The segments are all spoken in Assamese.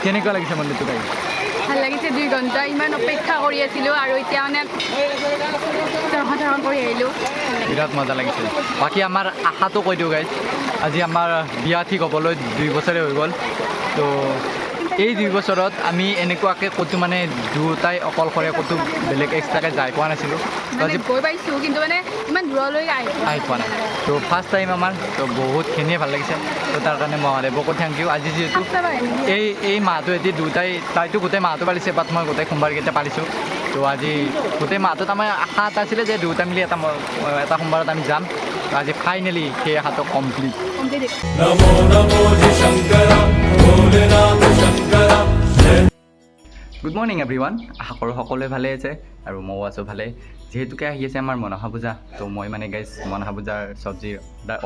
কেনেকুৱা লাগিছে মন্দিৰটো গাই? ভাল লাগিছে 2 ঘণ্টা ইমান অপেক্ষা কৰি আছিলোঁ আৰু এতিয়া মানে দৰ্শন কৰি আহিলোঁ। বিৰাট মজা লাগিছে। বাকী আমাৰ আশাটো কৈ দিওঁ গাইজ, আজি আমাৰ বিয়া ঠিক হ'বলৈ 2 বছৰে হৈ গ'ল। তো এই 2 বছৰত আমি এনেকুৱাকৈ ক'তো মানে দুটাই অকলশৰে ক'তো বেলেগ এক্সট্ৰাকৈ যাই পোৱা নাছিলোঁ। তো আজি গৈ পাইছোঁ কিন্তু মানে ইমান দূৰলৈ আহি পোৱা নাই। তো ফাৰ্ষ্ট টাইম আমাৰ, তো বহুতখিনিয়ে ভাল লাগিছে। তো তাৰ কাৰণে মহাদেৱকো থেংক ইউ। আজি যিহেতু এই মাহটো এটি তাইতো গোটেই মাহটো পালিছে, বাট মই গোটেই সোমবাৰকেইটা পালিছোঁ। তো আজি গোটেই মাহটোত আমাৰ আশা এটা আছিলে যে দুটা মিলি এটা সোমবাৰত আমি যাম। তো আজি ফাইনেলি সেই আশাটো কমপ্লিট। Good morning everyone. আশা কৰোঁ সকলোৱে ভালে আছে আৰু ময়ো আছোঁ ভালে। যিহেতুকে আহি আছে আমাৰ মনসা পূজা, তো মই মানে গাইজ মনসা পূজাৰ চব্জিৰ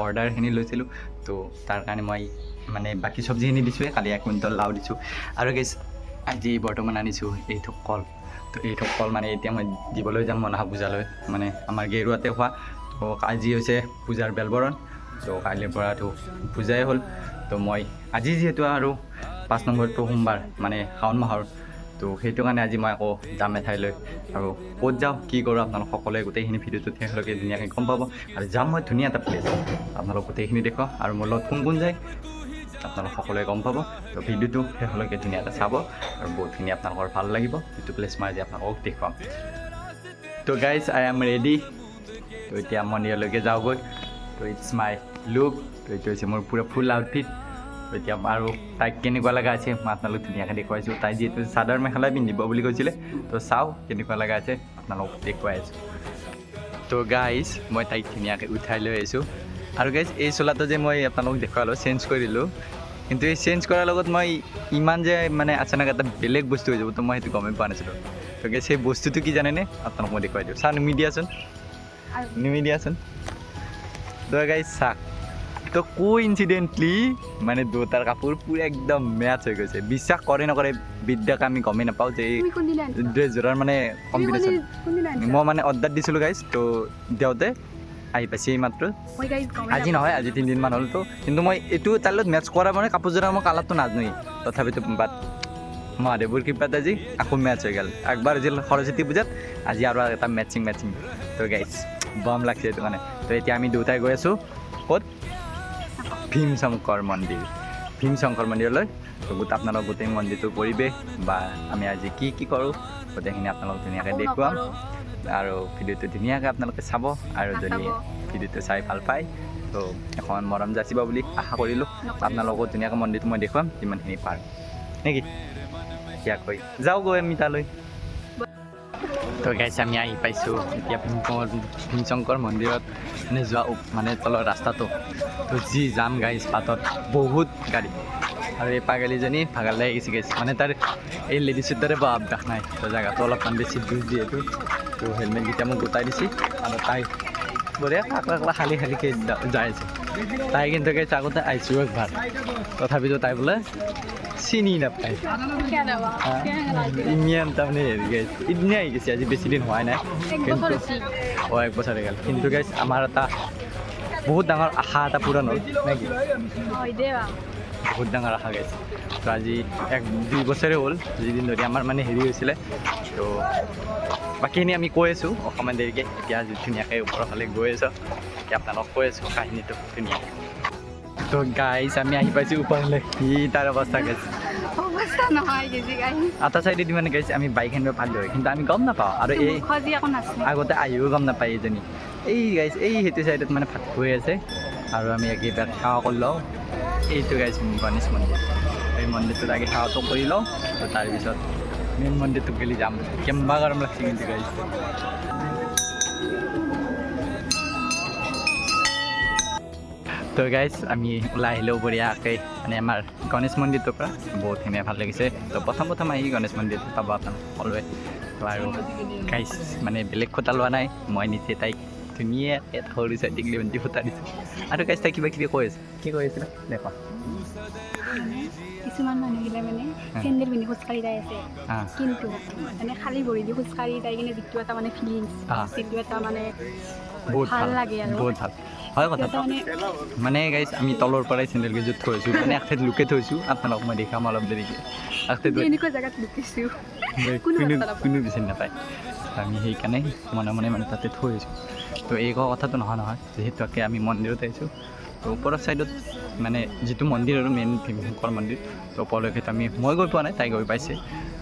অৰ্ডাৰখিনি লৈছিলোঁ। তো তাৰ কাৰণে মই মানে বাকী চব্জিখিনি দিছোঁৱে, কালি 1 কুইণ্টল লাও দিছোঁ। আৰু গাইজ আজি বৰ্তমান আনিছোঁ এইটো কল। তো এইটো কল মানে এতিয়া মই দিবলৈ যাম মনসা পূজালৈ, মানে আমাৰ গেৰুৱাতে হোৱা। তো আজি হৈছে পূজাৰ বেলবৰণ, তো কাইলৈৰ পৰাতো পূজাই হ'ল। তো মই আজি যিহেতু আৰু 5 নম্বৰটো সোমবাৰ মানে শাওণ মাহৰ, তো সেইটো কাৰণে আজি মই আকৌ যাম এঠাইলৈ। আৰু ক'ত যাওঁ কি কৰোঁ আপোনালোক সকলোৱে গোটেইখিনি ভিডিঅ'টোত শেষলৈকে ধুনীয়াকৈ গম পাব। আৰু যাম মই ধুনীয়া এটা প্লেচ, আপোনালোক গোটেইখিনি দেখুৱাম আৰু মোৰ লগত কোন কোন যায় আপোনালোক সকলোৱে গম পাব। তো ভিডিঅ'টো শেষলৈকে ধুনীয়া এটা চাব আৰু বহুতখিনি আপোনালোকৰ ভাল লাগিব। যিটো প্লেচ মই আজি আপোনালোকক দেখুৱাম। তো গাইজ আই এম ৰেডি। তো এতিয়া মন্দিৰলৈকে যাওঁগৈ। তো ইটছ মাই লুক। তো এইটো হৈছে মোৰ পুৰা ফুল আউটফিট। এতিয়া আৰু তাইক কেনেকুৱা লগা আছে মই আপোনালোক ধুনীয়াকৈ দেখুৱাইছোঁ। তাই যিহেতু চাদৰ মেখেলাই পিন্ধিব বুলি কৈছিলে, তো চাওঁ কেনেকুৱা লগা আছে আপোনালোকক দেখুৱাই আছোঁ। তো গাইজ মই তাইক ধুনীয়াকৈ উঠাই লৈ আহিছোঁ। আৰু গাইজ এই চোলাটো যে মই আপোনালোকক দেখুৱালোঁ চেঞ্জ কৰিলোঁ, কিন্তু এই চেঞ্জ কৰাৰ লগত মই ইমান যে মানে আচানক এটা বেলেগ বস্তু হৈ যাব, তো মই সেইটো গমেই পোৱা নাছিলোঁ। তো গাইজ সেই বস্তুটো কি জানেনে, আপোনালোক মই দেখুৱাই দিওঁ। চাহ নিমি দিয়াচোন। তো গাইজ চাওক, তো কোইনচিডেণ্টলি মানে দুটাৰ কাপোৰ পুৰা একদম মেচ হৈ গৈছে। বিশ্বাস কৰে নকৰে বিদ্যাক আমি গমেই নাপাওঁ যে এই ড্ৰেছযোৰৰ মানে কম্বিনেশ্যন। মই মানে অৰ্ডাৰ দিছিলোঁ গাইজ, তো দেওঁতে আহি পাইছে এই মাত্ৰ। আজি নহয়, আজি 3 দিনমান হ'ল। তো কিন্তু মই এইটো তাৰ লগত মেটচ কৰা মানে কাপোৰযোৰৰ মই কালাৰটো নাজানোৱেই, তথাপিতো বাট মহাদেৱৰ কৃপাত আজি আকৌ মেটচ হৈ গ'ল। একবাৰ আছিল সৰস্বতী পূজাত, আজি আৰু এটা মেটচিং। তো গাইজ বম লাগছে এইটো মানে। তো এতিয়া আমি দুটাই গৈ আছোঁ ক'ত? ভীমশংকৰ মন্দিৰলৈ। তো আপোনালোক গোটেই মন্দিৰটোৰ পৰিৱেশ বা আমি আজি কি কৰোঁ গোটেইখিনি আপোনালোক ধুনীয়াকৈ দেখুৱাম। আৰু ভিডিঅ'টো ধুনীয়াকৈ আপোনালোকে চাব। আৰু যদি ভিডিঅ'টো চাই ভাল পায় তো এখন মৰম যাচিব বুলি আশা কৰিলোঁ। আপোনালোকক ধুনীয়াকৈ মন্দিৰটো মই দেখুৱাম যিমানখিনি পাৰোঁ নেকি। ইয়াকৈ যাওঁগৈ আমি তালৈ। তো গাইজ আমি আহি পাইছোঁ এতিয়া ভীমশংকৰ মন্দিৰত মানে যোৱা মানে তলৰ ৰাস্তাটো। তো যি যাম গাইজ বাটত বহুত গাড়ী। আৰু এই পাগলীজনী ভাগাল লাগি গৈছে গাইজ, মানে তাৰ এই লেডিছৰ দৰে বৰ অভ্যাস নাই। তো জেগাটো অলপমান বেছি দূৰ যিহেতু, তো হেলমেটকেইটা মোক গোটাই দিছে। আৰু তাই বঢ়িয়া কাকলা খালীকৈ যাই আছে। তাই কিন্তু গাইজ আগতে আহিছোঁ একবাৰ, তথাপিতো তাই বোলে চিনি নাপায়। ইমান তাৰমানে হেৰি গাইজ ইদিনে আহি গৈছে, আজি বেছি দিন হোৱাই নাই, কিন্তু 1 বছৰ হৈ গ'ল। কিন্তু গাইজ আমাৰ এটা বহুত ডাঙৰ আশা এটা পূৰণ হ'ল নেকি, বহুত ডাঙৰ আশা গাইছে। তো আজি 1-2 বছৰে হ'ল যিদিন ধৰি আমাৰ মানে হেৰি হৈছিলে। তো বাকীখিনি আমি কৈ আছোঁ অকণমান দেৰিকৈ। এতিয়া আজি ধুনীয়াকৈ ওপৰৰ ফালে গৈ আছোঁ, এতিয়া আপোনালোকক কৈ আছোঁ কাহিনীটো ধুনীয়াকৈ। তো গাইজ আমি আহি পাইছোঁ ওপৰলৈ। তাৰ অৱস্থা গাইছে এটা চাইডেদি মানে গাইছে আমি বাইক আনিব পালোঁ হয়, কিন্তু আমি গম নাপাওঁ। আৰু এই আগতে আহিও গম নাপায় এইজনী। এই গাইছে এই সেইটো চাইডত মানে ভাত হৈ আছে আৰু আমি একেবাৰে সেৱা কৰি লওঁ। এইটো গাইছে গণেশ মন্দিৰ। এই মন্দিৰটোত আগে সেৱাটো কৰি লওঁ, তো তাৰপিছত মেইন মন্দিৰটোত গেলি যাম। কেম্বা গৰম লাগছে কিন্তু গাইছে। তো গাইজ আমি ওলাই আহিলেও বঢ়িয়াকৈ মানে আমাৰ গণেশ মন্দিৰটোৰ পৰা বহুতখিনি ভাল লাগিছে। তো প্ৰথম আহি গণেশ মন্দিৰটো পাব আপোনালোক সকলোৱে। তো আৰু গাইজ মানে বেলেগ ফুটা লোৱা নাই, মই নিজে তাইক ধুনীয়াকৈ সৰু চাই টিকলি ফুটা দিছোঁ। আৰু গাইজ তাই কিবা কিবি কৈ আছে, কি কৈ আছিলে দেখোৱা। কিছুমান মানুহগিলা মানে চেণ্ডেল পিন্ধি খোজকাঢ়ি যাই আছে, কিন্তু মানে খালী ভৰি দি খোজকাঢ়ি যাই কিনে যিটো এটা মানে ফিলিংছ, যিটো এটা মানে বহুত ভাল লাগে আৰু বহুত ভাল। হয় কথাটো মানে গাইজ আমি তলৰ পৰাই চেণ্ডেল কেইযোৰ থৈছোঁ মানে এক ঠাইত লুকে থৈছোঁ আপোনালোকক মই দেখাম অলপ দেৰিকৈ এক ঠাইত এনেকুৱা জেগাত লুকিছোঁ কোনো বিচাৰি নাপায় আমি সেইকাৰণে মনে মনে মানে তাতে থৈছোঁ তো এই কথাটো নহয় যিহেতুকে আমি মন্দিৰত আহিছোঁ তো ওপৰৰ ছাইডত মানে যিটো মন্দিৰ আৰু মেইন ভীমশংকৰ মন্দিৰ তো ওপৰলৈকে মই গৈ পোৱা নাই তাই গৈ পাইছে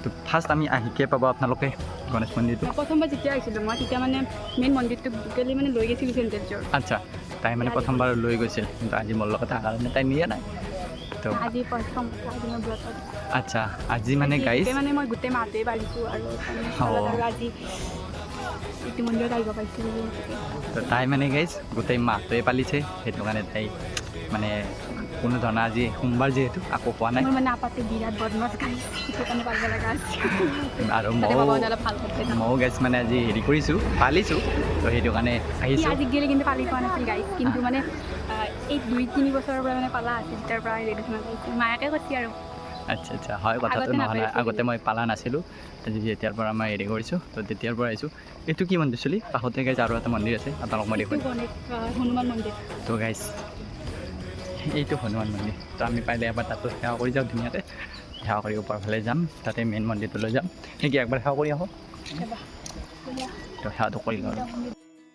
তো ফাৰ্ষ্ট আমি আহিকে পাব আপোনালোকে গণেশ মন্দিৰটো প্ৰথমবাৰ যেতিয়া আহিছিলোঁ মই তেতিয়া মানে মেইন মন্দিৰটো গোটেই মানে লৈ গৈছিলোঁ চেণ্ডেলযোৰ আচ্ছা তাই মানে প্ৰথমবাৰ লৈ গৈছিল কিন্তু আজি মোৰ লগত অহাৰ কাৰণে তাই নিয়া নাই তো আজি প্ৰথম মই ব্ৰতত আচ্ছা আজি মানে গাইজ মানে মই গোটেই মাহটোৱে পাৰিছোঁ আৰু আজি এইটো মন্দিৰত আহিব পাৰিছিলোঁ তো তাই মানে গাইজ গোটেই মাহটোৱে পালিছে সেইটো কাৰণে তাই মানে কোনো ধৰণৰ আজি সোমবাৰ যিহেতু আকৌ পোৱা নাই মানে আপাতে বিৰাট বদমাছ গাইছ সেইটো কাৰণে পালিব লগা আছে আৰু ময়ো গাইজ মানে আজি হেৰি কৰিছোঁ পালিছোঁ তো সেইটো কাৰণে আহিছোঁ আজি গ'লে কিন্তু পালি পোৱা নাছিল গাইছ কিন্তু মানে এই 2-3 বছৰৰ পৰা মানে পালা আছিল তেতিয়াৰ পৰা ৰেডিঅ'খন পাইছোঁ মায়াকে কৈছে আৰু আচ্ছা হয় কথাটো নহয় আগতে মই পালা নাছিলোঁ আজি যেতিয়াৰ পৰা মই হেৰি কৰিছোঁ তো তেতিয়াৰ পৰা আহিছোঁ এইটো কি মন্দিৰ চলি কাষতে গাইজ আৰু এটা মন্দিৰ আছে আপোনালোক মই দেখোন হনুমান মন্দিৰ তো গাইজ এইটো হনুমান মন্দিৰ তো আমি পাৰিলে এবাৰ তাতো সেৱা কৰি যাওঁ ধুনীয়াকৈ সেৱা কৰি ওপৰ ফালে যাম তাতে মেইন মন্দিৰটোলৈ যাম নেকি একবাৰ সেৱা কৰি আহোঁ তো সেৱাটো কৰি লওঁ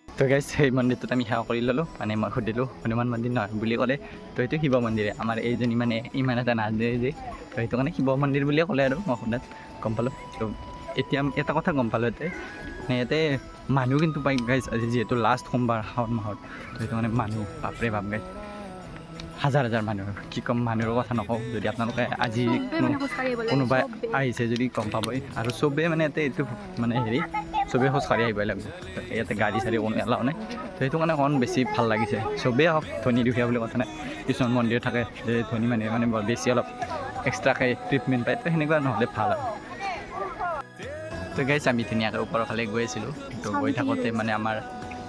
তো গাইজ সেই মন্দিৰটোত আমি সেৱা কৰি ল'লোঁ মানে মই সুধিলোঁ হনুমান মন্দিৰ নহয় বুলি ক'লে তো এইটো শিৱ মন্দিৰে আমাৰ এইজনী মানে ইমান এটা নাজানে যে তো সেইটো কাৰণে শিৱ মন্দিৰ বুলিয়ে ক'লে আৰু মই সোধাত গম পালোঁ তো এতিয়া এটা কথা গম পালোঁ ইয়াতে মানুহ কিন্তু পাই গাইজ আজি যিহেতু লাষ্ট সোমবাৰ শাওণ মাহত তো সেইটো কাৰণে মানুহ বাপৰে বাপ গাইজ হাজাৰ মানুহ কি ক'ম মানুহৰ কথা নকওঁ যদি আপোনালোকে আজি কোনোবাই আহিছে যদি গম পাবই আৰু চবেই মানে ইয়াতে এইটো মানে হেৰি চবেই খোজকাঢ়ি আহিবই লাগিব ইয়াতে গাড়ী চাড়ী কোনো এলাও নাই তো সেইটো কাৰণে অকণ বেছি ভাল লাগিছে চবেই হওক ধনী দুখীয়া বুলি কথা নাই কিছুমান মন্দিৰ থাকে যে ধনী মানুহে মানে বৰ বেছি অলপ এক্সট্ৰাকৈ ট্ৰিটমেণ্ট পায় তো সেনেকুৱা নহ'লে ভাল আৰু তো গাইজ আমি ধুনীয়াকৈ ওপৰৰ ফালে গৈ আছিলোঁ তো গৈ থাকোঁতে মানে আমাৰ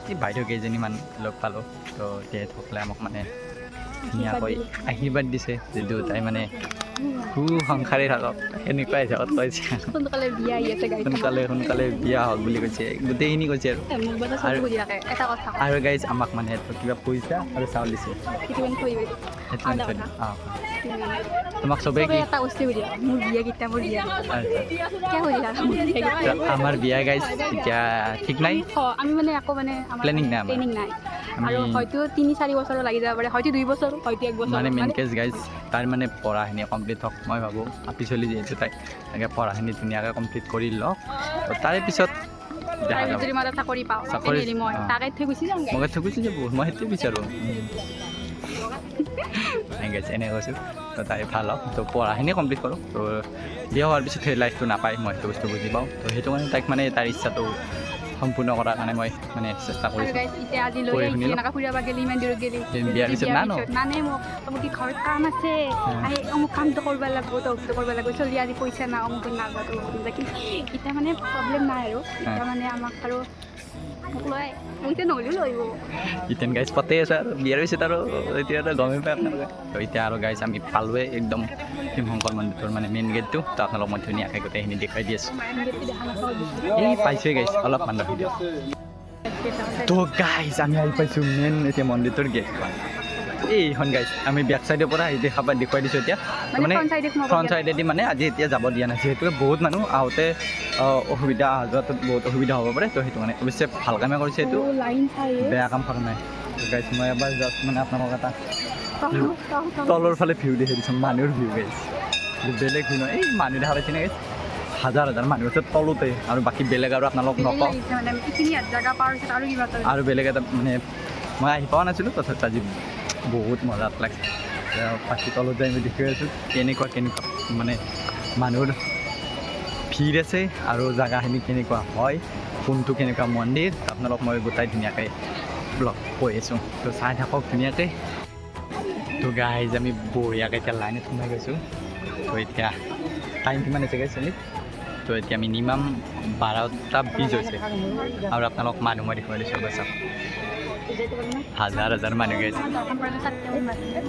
এই বাইদেউ কেইজনীমান লগ পালোঁ তো তেখেতসকলে আমাক মানে ধুনীয়াকৈ আশীৰ্বাদ দিছে যে দেউতাই মানে সংসাৰে থাকক সেনেকুৱাই হিচাপত কৈছে সোনকালে বিয়া হওক বুলি কৈছে গোটেইখিনি কৈছে আৰু গাইজ আমাক মানে কিবা পইচা আৰু চাউল দিছে তোমাক চবেই কি আমাৰ বিয়া গাইজ এতিয়া ঠিক নাই প্লেনিং নাই আৰু হয়তো 3-4 বছৰ লাগি যাব পাৰে হয়তো 2 বছৰ হয়তো 1 বছৰ মানে মেইন কেছ গাইজ তাৰ মানে পঢ়াখিনি কমপ্লিট হওক মই ভাবোঁ পিছলি যিহেতু তাই এনেকৈ পঢ়াখিনি ধুনীয়াকৈ কমপ্লিট কৰি লওক তাৰে পিছত দেখা যাব চাকৰি পাওঁ মই তাকে থৈ গুচি যাম মই সেইটোৱে বিচাৰোঁ এনেকৈ কৈছোঁ তো তাই ভাল হওক তো পঢ়াখিনি কমপ্লিট কৰক তো বিয়া হোৱাৰ পিছত সেই লাইফটো নাপায় মই সেইটো বস্তু বুজি পাওঁ তো সেইটো কাৰণে তাইক মানে তাৰ ইচ্ছাটো সম্পূৰ্ণ কৰাৰ কাৰণে মই মানে চেষ্টা কৰিছোঁ বিয়াৰ পিছত নানে মোক ঘৰত কাম আছে অমুক কামটো কৰিব লাগিব তমুকটো কৰিব লাগিব চলি আজি পইচা না অমুক নাযাতো কিন্তু এতিয়া মানে প্ৰব্লেম নাই আৰু এতিয়া মানে আমাক আৰু ইতেন গাইজ পতে আছে আৰু বিয়াৰ পিছত আৰু এতিয়া গমেই পায় আপোনালোকে তো এতিয়া আৰু গাইজ আমি পালোৱে একদম ভীমশংকৰ মন্দিৰটোৰ মানে মেইন গেটটো তো আপোনালোক মই ধুনীয়াকৈ গোটেইখিনি দেখুৱাই দি আছোঁ এই পাইছোৱে গাইজ অলপমান ৰখি দিয়ক তো গাইজ আমি আহি পাইছোঁ মেইন এতিয়া মন্দিৰটোৰ গেটখন এইখন গাইজ আমি বেক চাইডৰ পৰা দেখুৱাই দিছোঁ এতিয়া মানে ফ্ৰণ্ট চাইডেদি মানে আজি এতিয়া যাব দিয়া নাই যিহেতু বহুত মানুহ আহোঁতে অসুবিধা অহা যোৱাটো বহুত অসুবিধা হ'ব পাৰে তো সেইটো মানে অৱশ্যে ভাল কামে কৰিছে এইটো বেয়া কাম কৰা নাই গাইজ মই এবাৰ জাষ্ট মানে আপোনালোক এটা তলৰ ফালে ভিউ দেখি দিছোঁ মানুহৰ ভিউ গাইজ বেলেগ ভিউ নহয় এই মানুহ দেখা পাইছে নে গাইজ হাজাৰ মানুহ আছে তলতে আৰু বাকী বেলেগ আৰু আপোনালোক নকওঁ আৰু বেলেগ এটা মানে মই আহি পোৱা নাছিলোঁ তথাপিও আজি বহুত মজাত লাগিছে বাকী তলত যাই আমি দেখি আছোঁ কেনেকুৱা মানে মানুহৰ ভিৰ আছে আৰু জেগাখিনি কেনেকুৱা হয় কোনটো কেনেকুৱা মন্দিৰ আপোনালোক মই গোটাই ধুনীয়াকৈ ব্লগ কৈ আছোঁ তো চাই থাকক ধুনীয়াকৈ তো গাইজ আমি বঢ়িয়াকৈ এতিয়া লাইনত সোমাই গৈছোঁ তো এতিয়া টাইম কিমান হৈছে গাইজ চলি তো এতিয়া মিনিমাম 12:20 হৈছে আৰু আপোনালোক মানুহ মই দেখুৱাই দিছোঁ চাওক হাজাৰ মানুহ গাইছে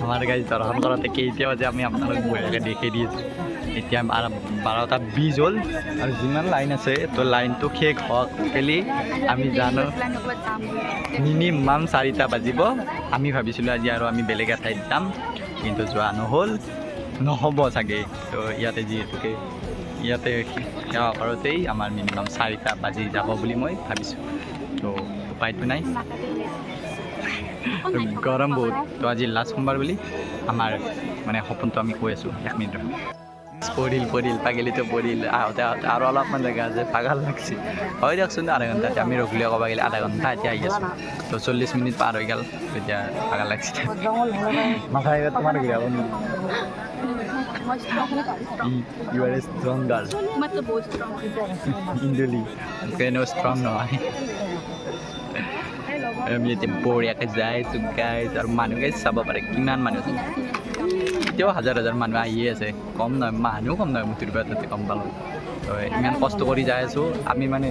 আমাৰ গাইজ দৰ্শন কৰোঁতে কেতিয়া বাজে আমি আপোনালোক বঢ়িয়াকৈ দেখি দি আছোঁ এতিয়া 12:20 হ'ল আৰু যিমান লাইন আছে তো লাইনটো শেষ হোৱাকেলি আমি জানো মিনিমাম 4টা বাজিব। আমি ভাবিছিলোঁ আজি আৰু আমি বেলেগ এঠাইত যাম, কিন্তু যোৱা নহ'ব চাগে। তো ইয়াতে যিহেতুকে ইয়াতে সেৱা কৰোঁতেই আমাৰ মিনিমাম 4টা বাজি যাব বুলি মই ভাবিছোঁ। তো উপায়টো নাই, গৰম বহুত। তো আজি লাষ্ট সোমবাৰ বুলি আমাৰ মানে সপোনটো আমি কৈ আছোঁ। 1 মিনিট পৰিল পাগেলিটো পৰিল। আহোঁতে আৰু অলপমান জেগা আছে, পাগাল লাগছে। হয় দিয়কচোন, আধা ঘণ্টাতে আমি ৰখিলে ক'ব গ'লে আধা ঘণ্টা এতিয়া আহি আছোঁ। তো 40 মিনিট পাৰ হৈ গ'ল, এতিয়া পাগাল লাগছে। মাথা তোমাৰ You are strong girl. मतलब बहुत स्ट्रॉन्ग Induli. Kaya strong নহয়। আমি এতিয়া বঢ়িয়াকৈ যাই আছোঁ গাইজ, আৰু মানুহ গাইজ চাব পাৰে কিমান মানুহ আছে। এতিয়াও হাজাৰ মানুহ আহিয়ে আছে, কম নহয়, মানুহো কম নহয়। মুঠিৰ পৰা তাতে কম পালোঁ। তো ইমান কষ্ট কৰি যাই আছোঁ আমি, মানে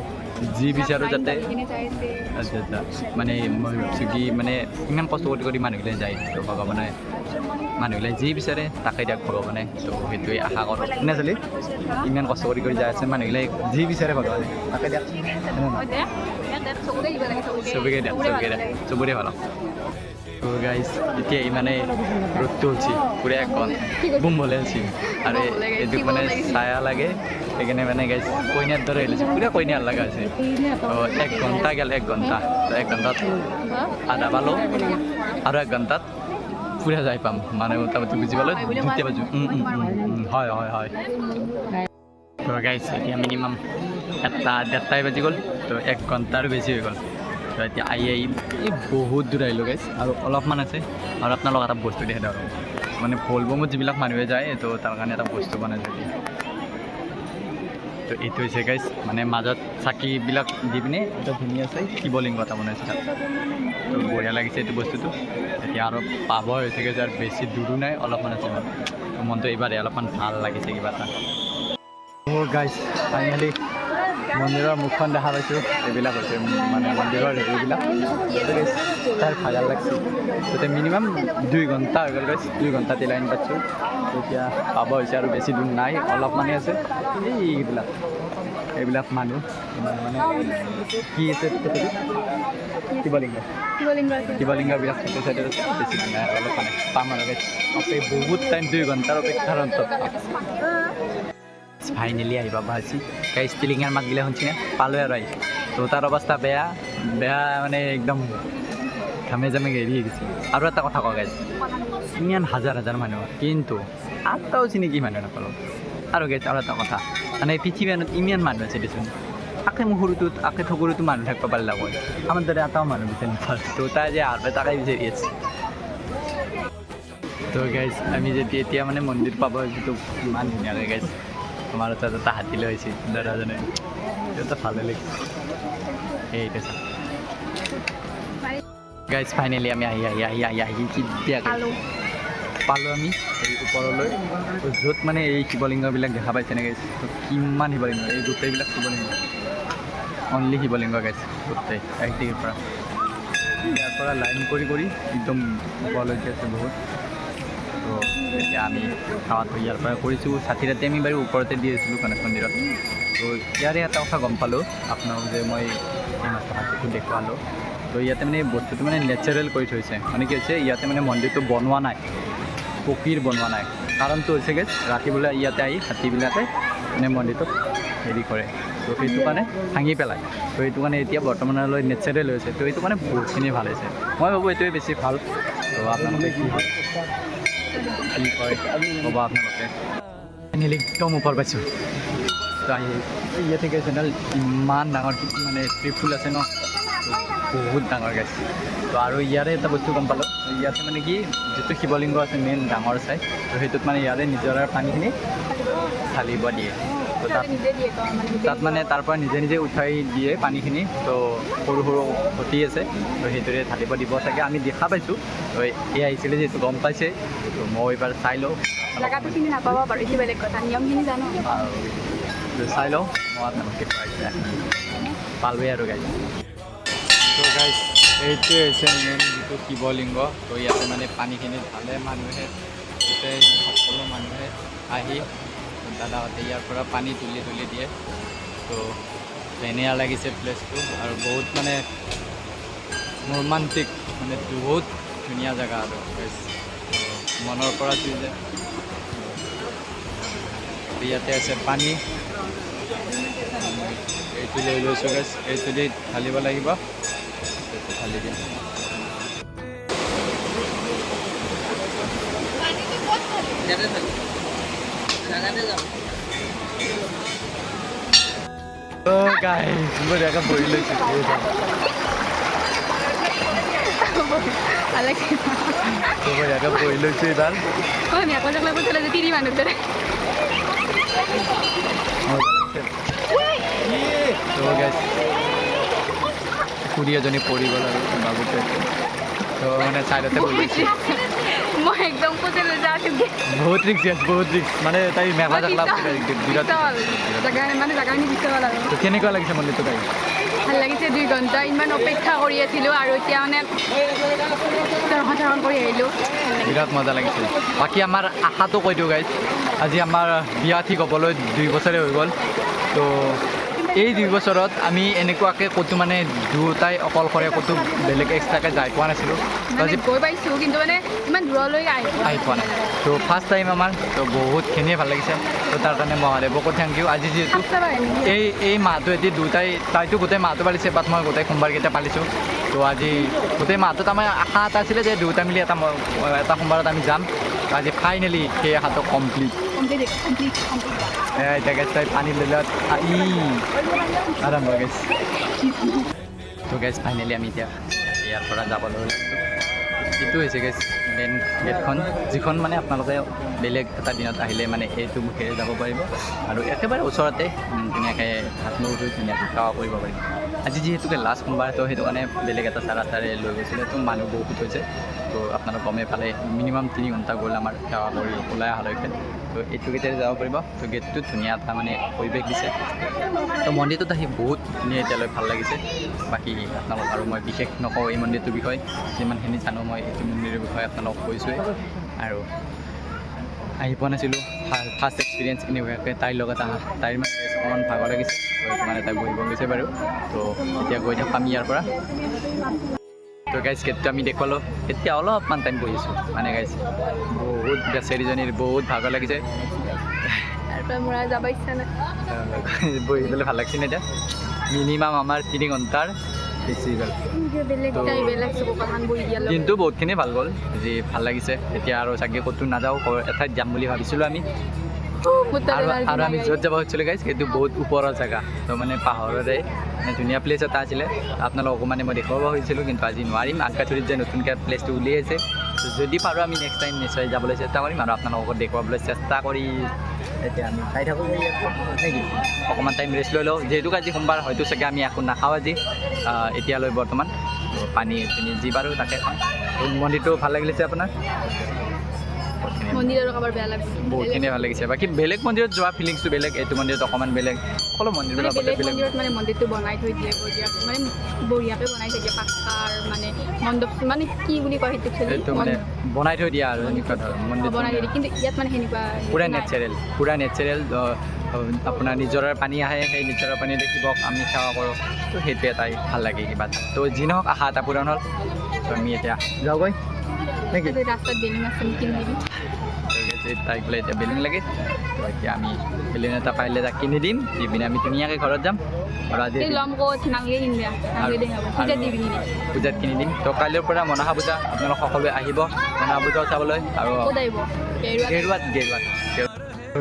যি বিচাৰোঁ যাতে আচ্ছা মানে মই ভাবিছোঁ কি মানে ইমান কষ্ট কৰি মানুহগিলাই যায়। তো ভগৱানে মানুহগিলাই যি বিচাৰে তাকে দিয়ক ভগৱানে। তো সেইটোৱে আশা কৰোঁ। কোনে চলি ইমান কষ্ট কৰি যাই আছে, মানুহগিলাই যি বিচাৰে ভগৱানে তাকে দিয়ক। চবকে দিয়ক, চবৰে ভাল। তো গাইজ এতিয়া মানে ৰ'দটো হৈছে পুৰা একদম বুম হ'লে হৈছে, আৰু এইটো মানে ছায়া লাগে। সেইকাৰণে মানে গাইজ কইনাৰ দৰে আহিছে, পুৰা কইনাৰ লগা হৈছে। তো 1 ঘণ্টা গ'ল, 1 ঘণ্টা। তো 1 ঘণ্টাত আধা পালোঁ, আৰু 1 ঘণ্টাত পুৰা যাই পাম। মানে মোটামুটি বুজি পালোঁ 2টা বাজু। হয়। তো গাইজ এতিয়া মিনিমাম 1:30 বাজি গ'ল। তো 1 ঘণ্টাৰো বেছি হৈ গ'ল। তো এতিয়া আহি বহুত দূৰ আহিলোঁ গাইজ, আৰু অলপমান আছে। আৰু আপোনালোক এটা বস্তু দেখে ধৰক, মানে ভলবমত যিবিলাক মানুহে যায়, তো তাৰ কাৰণে এটা বস্তু বনাইছোঁ। তো এইটো হৈছে গাইজ, মানে মাজত চাকিবিলাক দি পিনে এটা ধুনীয়া আছে শিৱলিংগ এটা বনাইছে তাত। তো বঢ়িয়া লাগিছে এইটো বস্তুটো। এতিয়া আৰু পাব হৈছে গাইজ, আৰু বেছি দূৰো নাই, অলপমান আছে মানে। তো মনটো এইবাৰ অলপমান ভাল লাগিছে কিবা এটা। গাইজ ফাইনেলি মন্দিৰৰ মুখখন দেখা পাইছোঁ। এইবিলাক হৈছে মানে মন্দিৰৰ হেৰিবিলাক। তাৰ ভাগাল লাগছে। তাতে মিনিমাম 2 ঘণ্টা হৈ গ'ল গাইজ, 2 ঘণ্টাতে লাইন পাইছোঁ। এতিয়া পাব হৈছে, আৰু বেছি দূৰ নাই, অলপমানেই আছে। এইবিলাক মানুহ মানে কি আছে শিৱলিংগবিলাক সেইটো চাইডত আছে, বেছি নাই, অলপ মানে পাম আৰু গাইজ। বহুত টাইম 2 ঘণ্টাৰ অপেক্ষাৰ অন্তত ফাইনেলি আহি পাব হৈছে। গাইজ টিলিঙাৰ মাতগিলা শুনছিনে? পালোঁ আৰু আহি। তো তাৰ অৱস্থা বেয়া মানে একদম ঘামে জামে হেৰি হৈ গৈছে। আৰু এটা কথা কওঁ গাইজ, ইমান হাজাৰ মানুহ, কিন্তু আটাও চিনাকি মানুহ নাপালোঁ। আৰু গাইজ আৰু এটা কথা, মানে পৃথিৱীখনত ইমান মানুহ আছে দেচোন, আকে থকুৰতো মানুহ থাকিব পাৰিলে হয়, আমাৰ দৰে এটাও মানুহ বিচাৰি নাপালোঁ। তো তাই যে তাকে বিচাৰি আছে। তো গাইজ আমি এতিয়া মানে মন্দিৰ পাব হৈছোঁ, ইমান ধুনীয়াকৈ গাইজ। আমাৰ তাত এটা হাতী লৈ আহিছে দাদাজনে, সেইটো ভালে লাগিছে। এইটো চাওক গাইজ, ফাইনেলি আমি আহি কি পালোঁ আমি এই ওপৰলৈ, য'ত মানে এই শিৱলিংগবিলাক দেখা পাইছে নে গাইজ? তো কিমান শিৱলিংগ, এই গোটেইবিলাক শিৱলিংগ, অনলি শিৱলিংগ গাইজ গোটেই একদিগিৰ পৰা। ইয়াৰ পৰা লাইন কৰি একদম ওপৰলৈকে আছে বহুত। তো এতিয়া আমি খাৱাটো ইয়াৰ পৰা কৰিছোঁ। ছাতি আমি বাৰু ওপৰতে দি আছিলোঁ গণেশ মন্দিৰত। তো ইয়াৰে এটা কথা গম পালোঁ আপোনাক, যে মই এই মাত্ৰ হাতীটো দেখুৱালোঁ। তো ইয়াতে মানে বস্তুটো মানে নেচাৰেল কৰি থৈছে। মানে কি হৈছে, ইয়াতে মানে মন্দিৰটো বনোৱা নাই, পকীৰ বনোৱা নাই। কাৰণটো হৈছে গেছ, ৰাতি বোলে ইয়াতে আহি হাতীবিলাকে মানে মন্দিৰটো হেৰি কৰে। তো সেইটো কাৰণে ভাঙি পেলায়। তো সেইটো কাৰণে এতিয়া বৰ্তমানলৈ নেচাৰেল হৈছে। তো এইটো কাৰণে বহুতখিনি ভাল হৈছে, মই ভাবোঁ এইটোৱে বেছি ভাল। তো আপোনালোকে কি কয় ক'ব আপোনালোকে। ফাইনেলি একদম ওপৰ পাইছোঁ। তো আহি ইয়াতে গেছ ইমান ডাঙৰ মানে ট্ৰিপুল আছে ন, বহুত ডাঙৰ গাইছে। তো আৰু ইয়াৰে এটা বস্তু গম পালোঁ, ইয়াতে মানে কি যিটো শিৱলিংগ আছে মেইন ডাঙৰ চাই, তো সেইটোত মানে ইয়াৰে নিজৰাৰ পানীখিনি ঢালিব দিয়ে। তো তাত মানে তাৰ পৰা নিজে উঠাই দিয়ে পানীখিনি। তো সৰু ঘটি আছে, তো সেইটোৰে ঢালিব দিব চাগে, আমি দেখা পাইছোঁ। তো এই আহিছিলে যিহেতু গম পাইছে, তো মই এইবাৰ চাই লওঁ। জেগাটো চিনি নাপাব বাৰু, এইটো বেলেগ কথা, নিয়মখিনি জানো। চাই লওঁ মই আপোনালোকে পালোঁৱেই আৰু গাইজ। তো গাইজ এইটোৱে হৈছে মেইন যিটো শিৱলিংগ। তো ইয়াতে মানে পানীখিনি ঢালে মানুহে, গোটেই সকলো মানুহে আহি দাদাহঁতে ইয়াৰ পৰা পানী তুলি তুলি দিয়ে। তো ধুনীয়া লাগিছে প্লেচটো আৰু বহুত মানে ৰোমান্টিক, মানে বহুত ধুনীয়া জেগা আৰু মনৰ পৰা চুই যায়। ইয়াতে আছে পানী, এইটো লৈ লৈছোঁ গেছ, এইটো দি ঢালিব লাগিব, এইটো ঢালি দিম। গাইজ বঢ়িয়াকৈ বহি লৈছোঁ। বঢ়িয়াকৈ বহি লৈছোঁ এইবাৰ। তিনি মানুহ ধৰে খুৰী এজনী পৰি গ'ল আৰু বাবুতে, তো মানে ছাইডতে বহি লৈছোঁ। মই একদম কৈছিলোঁ যে বহুত ৰিক্স, বহুত ৰিক্স, মানে তাই মেঘলা জাগলা বিৰাট। মানে জাগাখিনি বিচাৰ আৰু তো কেনেকুৱা লাগিছে মন্দিৰটো তাই? ভাল লাগিছে। 2 ঘণ্টা ইমান অপেক্ষা কৰি আছিলোঁ আৰু এতিয়া মানে দৰ্শন কৰি আহিলোঁ। বিৰাট মজা লাগিছিল। বাকী আমাৰ আশাটো কৈ দিওঁ গাইজ, আজি আমাৰ বিয়া ঠিক হ'বলৈ 2 বছৰে হৈ গ'ল। তো এই 2 বছৰত আমি এনেকুৱাকৈ ক'তো মানে দুয়োটাই অকলশৰে ক'তো বেলেগ এক্সট্ৰাকৈ যাই পোৱা নাছিলোঁ। তো আজি গৈ পাইছোঁ কিন্তু মানে ইমান দূৰলৈকে আহি পোৱা নাই। তো ফাৰ্ষ্ট টাইম আমাৰ, তো বহুতখিনিয়ে ভাল লাগিছে। তো তাৰ কাৰণে মহাদেৱকো থেংক ইউ। আজি যিহেতু এই মাহটো এটি দুটাই, তাইতো গোটেই মাহটো পালিছে, বাট মই গোটেই সোমবাৰকেইটা পালিছোঁ। তো আজি গোটেই মাহটোত আমাৰ আশা এটা আছিলে যে দুয়োটা মিলি এটা সোমবাৰত আমি যাম। তো আজি ফাইনেলি সেই আশাটো কমপ্লিট। এতিয়া গেছ তাই পানী লৈ লোৱাত আৰম্ভ গেছ। তো গেছ ফাইনেলি আমি এতিয়া ইয়াৰ পৰা যাবলৈ ওলাইছোঁ। এইটো হৈছে গেছ মেইন গেটখন, যিখন মানে আপোনালোকে বেলেগ এটা দিনত আহিলে মানে এইটো মুখেৰে যাব পাৰিব আৰু একেবাৰে ওচৰতে ধুনীয়াকৈ হাত মুখ ধুই ধুনীয়াকৈ সেৱা কৰিব পাৰিব। আজি যিহেতুকে লাষ্ট সোমবাৰ, তো সেইটো কাৰণে বেলেগ এটা ৰাস্তাৰে লৈ গৈছিলে। তো মানুহ বহুত হৈছে, তো আপোনালোক গমেই পালে মিনিমাম 3 ঘণ্টা গ'ল আমাৰ সেৱা কৰি ওলাই অহালৈকে। তো এইটো গেটেৰে যাব পাৰিব। তো গেটটোত ধুনীয়া এটা মানে পৰিৱেশ দিছে। তো মন্দিৰটোত আহি বহুত ধুনীয়া, এতিয়ালৈ ভাল লাগিছে। বাকী আপোনালোক আৰু মই বিশেষ নকওঁ এই মন্দিৰটোৰ বিষয়ে, যিমানখিনি জানো মই এইটো মন্দিৰৰ বিষয়ে আপোনালোকক কৈছোঁৱেই। আৰু আহি পোৱা নাছিলোঁ, ফাৰ্ষ্ট এক্সপিৰিয়েঞ্চ এনেকুৱাকৈ তাইৰ লগত আহা। তাইৰ মানে অকণমান ভাগৰ লাগিছে, তো সেইটো মানে তাই বহিব গৈছে বাৰু। তো এতিয়া গৈ থাকোঁ আমি ইয়াৰ পৰা। তো গাইজ গেটটো আমি দেখুৱালোঁ, এতিয়া অলপমান টাইম বহিছোঁ। মানে গাইজ বহুত বেচেৰীজনীৰ বহুত ভাগৰ লাগিছে। মোৰ যাব ইচ্ছা নাই। বহি পেলাই ভাল লাগিছে নে? এতিয়া মিনিমাম আমাৰ 3 ঘণ্টাৰ বেছি গ'ল। কিন্তু বহুতখিনি ভাল গ'ল, যি ভাল লাগিছে। এতিয়া আৰু চাগে ক'তো নাযাওঁ, এঠাইত যাম বুলি ভাবিছিলোঁ আমি। আৰু আমি য'ত যাব খুজিছিলোঁ গাইজ, সেইটো বহুত ওপৰৰ জেগা। তো মানে পাহাৰৰে ধুনীয়া প্লেচ এটা আছিলে, আপোনালোককো মানে মই দেখুৱাব খুজিছিলোঁ, কিন্তু আজি নোৱাৰিম। আনকাথুৰিত যে নতুনকৈ প্লেচটো উলিয়াইছে, যদি পাৰোঁ আমি নেক্সট টাইম নিশ্চয় যাবলৈ চেষ্টা কৰিম আৰু আপোনালোকক দেখুৱাবলৈ চেষ্টা কৰি। এতিয়া আমি চাই থাকোঁ নেকি, অকণমান টাইম ৰেষ্ট লৈ লওঁ, যিহেতু আজি সোমবাৰ, হয়তো চাগে আমি একো নাখাওঁ আজি এতিয়ালৈ বৰ্তমান। পানী যি পাৰোঁ তাকে খাওঁ। মন্দিৰটো ভাল লাগিছে আপোনাৰ? বহুতখিনিয়ে ভাল লাগিছে। বাকী বেলেগ মন্দিৰত যোৱা ফিলিংছটো বেলেগ, এইটো মন্দিৰত অকণমান বেলেগ। সকলো মন্দিৰবিলাক মন্দিৰত মানে মন্দিৰটো বনাই থৈ দিয়ে, মানে বঢ়িয়াকৈ বনাই থৈ দিয়ে। পাক্কাৰ মানে মণ্ডপ, মানে কি বুলি কয় সেইটো মানে বনাই থৈ দিয়া আৰু এনেকুৱা ধৰণৰ মন্দিৰ বনাই থৈ দিয়ে। কিন্তু ইয়াত মানে সেনেকুৱা পুৰা নেচাৰেল। আপোনাৰ নিজৰাৰ পানী আহে, সেই নিজৰাৰ পানী দেখিব, আমি সেৱা কৰোঁ। তো সেইটো এটাই ভাল লাগে কিবা। তো যি নহওক আশা এটা পূৰণ হ'ল। তো আমি এতিয়া যাওঁগৈ নেকি? ৰাস্তাত বেলুন আছে, কিনি দিম। তাইক বোলে এতিয়া বেলুন লাগে, তো এতিয়া আমি বেলুন এটা পাৰিলে তাক কিনি দিম, দি পিনে আমি ধুনীয়াকৈ ঘৰত যাম। আৰু আজি পূজাত কিনি দিম। তো কাইলৈৰ পৰা মনসা পূজা, আপোনালোক সকলোৱে আহিব মনসা পূজাও চাবলৈ। আৰু গেৰুৱাত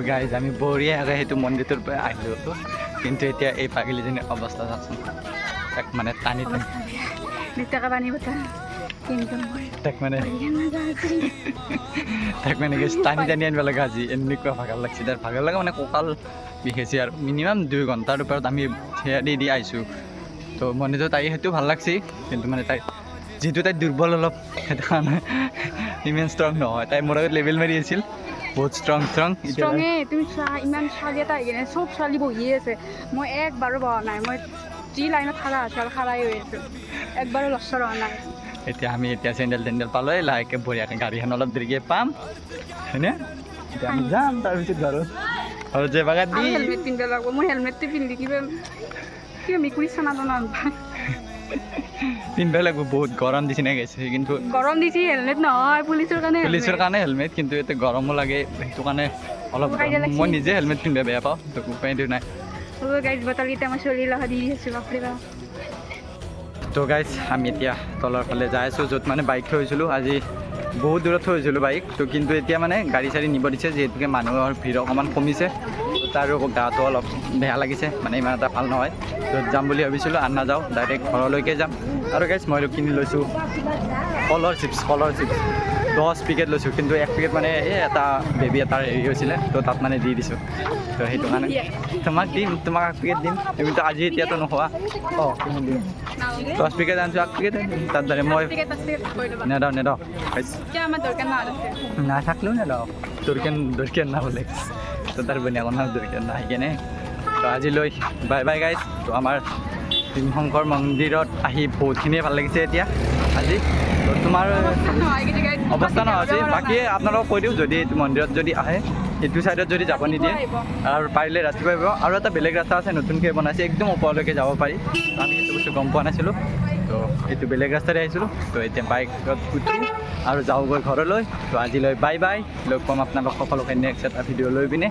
গাইজ আমি বঢ়িয়াকৈ সেইটো মন্দিৰটোৰ পৰা আহিলোঁ। কিন্তু এতিয়া এই পাগলীজনীৰ অৱস্থা চাওকচোন, তাক মানে টানি তাক মানে টানি আনিব লগা। আজি এনেকুৱা ভাগৰ লাগিছে, তাৰ ভাগৰ লগা মানে কঁকাল বিষাইছে। আৰু মিনিমাম 2 ঘণ্টাৰ ওপৰত আমি সেয়া দি আহিছোঁ। তো মন্দিৰটোত আহি সেইটো ভাল লাগছে, কিন্তু মানে তাই যিহেতু তাই দুৰ্বল অলপ, সেইটো কাৰণে ইমান ষ্ট্ৰং নহয়। তাই মোৰ আগত লেভেল মাৰি আছিল, বহুত ষ্ট্ৰং। তুমি চোৱা, ইমান ছোৱালী এটা আহি কিনে চব ছোৱালী বহিয়ে আছে, মই একবাৰো বহা নাই। মই যি লাইনত খাৰা আছোঁ আৰু খাৰাই হৈ আছোঁ, একবাৰো লচৰ হোৱা নাই। এতিয়া আমি চেণ্ডেল পালোঁ, লাহেকৈ বঢ়িয়াকৈ গাড়ীখন অলপ দেৰিকৈ পাম, হয়নে? এতিয়া আমি যাম তাৰপিছত ঘৰত। আৰু যে বাগাত দি হেলমেট পিন্ধিব লাগিব মোৰ হেলমেটটো পিন্ধি কিবা কিবা মেকুৰী চানা দানা পিন্ধিব লাগিব বহুত গৰম দিছিলে গৈছে কিন্তু গৰম দিছে হেলমেট নহয় পুলিচৰ কাৰণে পুলিচৰ কাৰণে হেলমেট কিন্তু ইয়াতে গৰমো লাগে সেইটো কাৰণে অলপ মই নিজে হেলমেট পিন্ধিব বেয়া পাওঁ তো উপায়টো নাই গাইজ বটলকেইটা মই চলি লগা দি আছোঁ বাপৰে বাপ তো গাইজ আমি এতিয়া তলৰ ফালে যাই আছোঁ য'ত মানে বাইক থৈছিলোঁ আজি বহুত দূৰত থৈছিলোঁ বাইক তো কিন্তু এতিয়া মানে গাড়ী চাড়ী নিব দিছে যিহেতুকে মানুহৰ ভিৰ অকণমান কমিছে তাৰো গাটো অলপ বেয়া লাগিছে মানে ইমান এটা ভাল নহয় য'ত যাম বুলি ভাবিছিলোঁ আৰু নাযাওঁ ডাইৰেক্ট ঘৰলৈকে যাম আৰু গাইজ মই কিনি লৈছোঁ কলৰ চিপছ 10 পেকেট লৈছোঁ কিন্তু 1 পেকেট মানে এই এটা বেবী এটাৰ হেৰি হৈছিলে তো তাত মানে দি দিছোঁ তো সেইটো কাৰণে তোমাক দিম তোমাক 1 পেকেট দিম তুমিতো আজি এতিয়াতো নোখোৱা অঁ তুমি দিম 10 পেকেট আনিছোঁ 1 পেকেট তাত ধৰে মই নেদাওঁ গাইজ নাথাকলেও নেদাওঁ দৰকাৰ না বোলে তো তাৰ বনিয়া কোনো দৰকাৰ নাই কেনে তো আজিলৈ বাই বাই গাইজ তো আমাৰ ভীমশংকৰ মন্দিৰত আহি বহুতখিনিয়ে ভাল লাগিছে এতিয়া আজি তো তোমাৰ অৱস্থা নহয় আজি বাকী আপোনালোকক কৈ দিওঁ যদি মন্দিৰত যদি আহে এইটো ছাইডত যদি যাব নিদিয়ে আৰু পাৰিলে ৰাতিপুৱা আহিব আৰু এটা বেলেগ ৰাস্তা আছে নতুনকৈ বনাইছে একদম ওপৰলৈকে যাব পাৰি আমি সেইটো বস্তু গম পোৱা নাছিলোঁ তো এইটো বেলেগ ৰাস্তাৰে আহিছিলোঁ তো এতিয়া বাইকত উঠি আৰু যাওঁগৈ ঘৰলৈ তো আজিলৈ বাই বাই লগ পাম আপোনালোক সকলোকে নেক্সট এটা ভিডিঅ' লৈ পিনে